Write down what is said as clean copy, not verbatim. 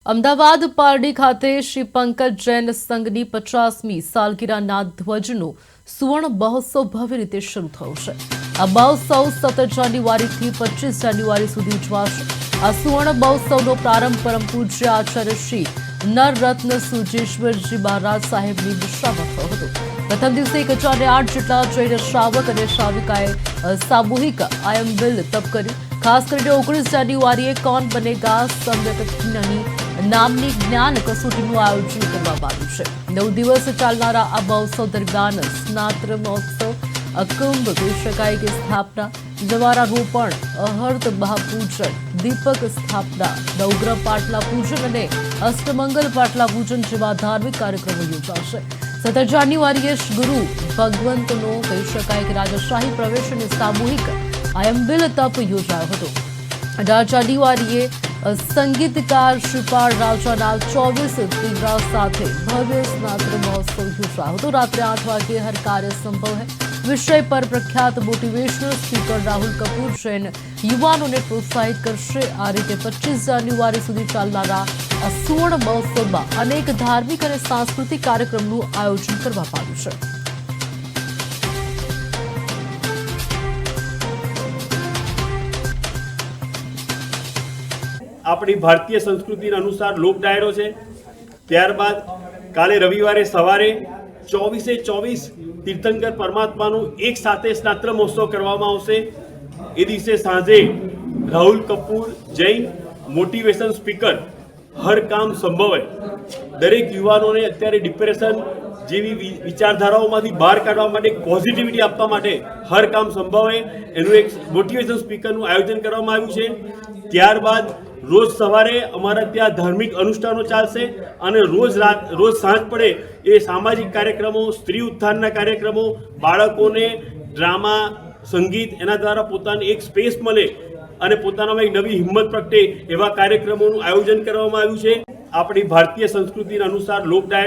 અમદાવાદ પારડી ખાતે શ્રી પંકજ જૈન સંઘની 50મી સાલગીરાના ધ્વજનો સુવર્ણ મહોત્સવ ભવ્ય રીતે શરૂ થયો છે। આ મહોત્સવ 17 જાન્યુઆરીથી 25 જાન્યુઆરી સુધી ઉજવાશે। આ સુવર્ણ મહોત્સવનો પ્રારંભ પરમ પૂજ્ય આચાર્ય શ્રી નરરત્ન સુજેશ્વરજી મહારાજ સાહેબની દિશામાં થયો હતો। પ્રથમ દિવસે 1008 જેટલા જૈન શ્રાવક અને શ્રાવિકાએ સામૂહિક આયંબિલ તપ કર્યું। ખાસ કરીને 19 જાન્યુઆરીએ કૌન બનેગા સંગઠનની નામની જ્ઞાન કસોટીનું આયોજન કરવામાં આવ્યું છે। 9 દિવસ ચાલનારા આ મહોત્સવ દરમિયાન સ્નાત્ર મહોત્સવ, અકુંભ કહી શકાય કે સ્થાપના, જવારારોપણ, અહર્ત મહાપૂજન, દીપક સ્થાપના, નવગ્રહ પાટલા પૂજન અને અષ્ટમંગલ પાટલા પૂજન જેવા ધાર્મિક કાર્યક્રમો યોજાશે। 17 જાન્યુઆરીએ ગુરુ ભગવંતનો કહી શકાય કે રાજાશાહી પ્રવેશ અને સામૂહિક આયંબિલ તપ યોજાયો હતો। 18 જાન્યુઆરીએ સંગીતકાર શ્રીપાળ રાજાના 24 તીવરા સાથે ભવ્ય સ્નાત્ર મહોત્સવ યોજાયો હતો। રાત્રે 8 વાગે હર કાર્ય સંભવ હૈ વિષય પર પ્રખ્યાત મોટિવેશનલ સ્પીકર રાહુલ કપૂર જૈન યુવાનોને પ્રોત્સાહિત કરશે। આ રીતે 25 જાન્યુઆરી સુધી ચાલનારા આ સુવર્ણ મહોત્સવમાં અનેક ધાર્મિક અને સાંસ્કૃતિક કાર્યક્રમનું આયોજન કરવામાં આવ્યું છે। આપણી ભારતીય સંસ્કૃતિ અનુસાર લોક ડાયરો છે। ત્યારબાદ કાલે રવિવારે સવારે 24 તીર્થંકર પરમાત્માનું એક સાથે સ્નાત્ર મહોત્સવ કરવામાં આવશે। એ દિવસે સાંજે રાહુલ કપૂર જૈન મોટિવેશન સ્પીકર હર કામ સંભવ હૈ દરેક યુવાનોને અત્યારે ડિપ્રેશન જેવી વિચારધારાઓમાંથી બહાર કાઢવા માટે પોઝિટિવિટી આપવા માટે હર કામ સંભવ હૈ એનું એક મોટિવેશન સ્પીકરનું આયોજન કરવામાં આવ્યું છે। ત્યારબાદ રોજ સવારે અમારા ત્યાં ધાર્મિક અનુષ્ઠાનો ચાલશે અને રોજ સાંજ પડે એ સામાજિક કાર્યક્રમો, સ્ત્રી ઉત્થાનના કાર્યક્રમો, બાળકોને ડ્રામા, સંગીત એના દ્વારા પોતાને એક સ્પેસ મળે અને પોતાનામાં એક નવી હિંમત પ્રગટે એવા કાર્યક્રમોનું આયોજન કરવામાં આવ્યું છે। આપણી ભારતીય સંસ્કૃતિ અનુસાર લોક ડાયરો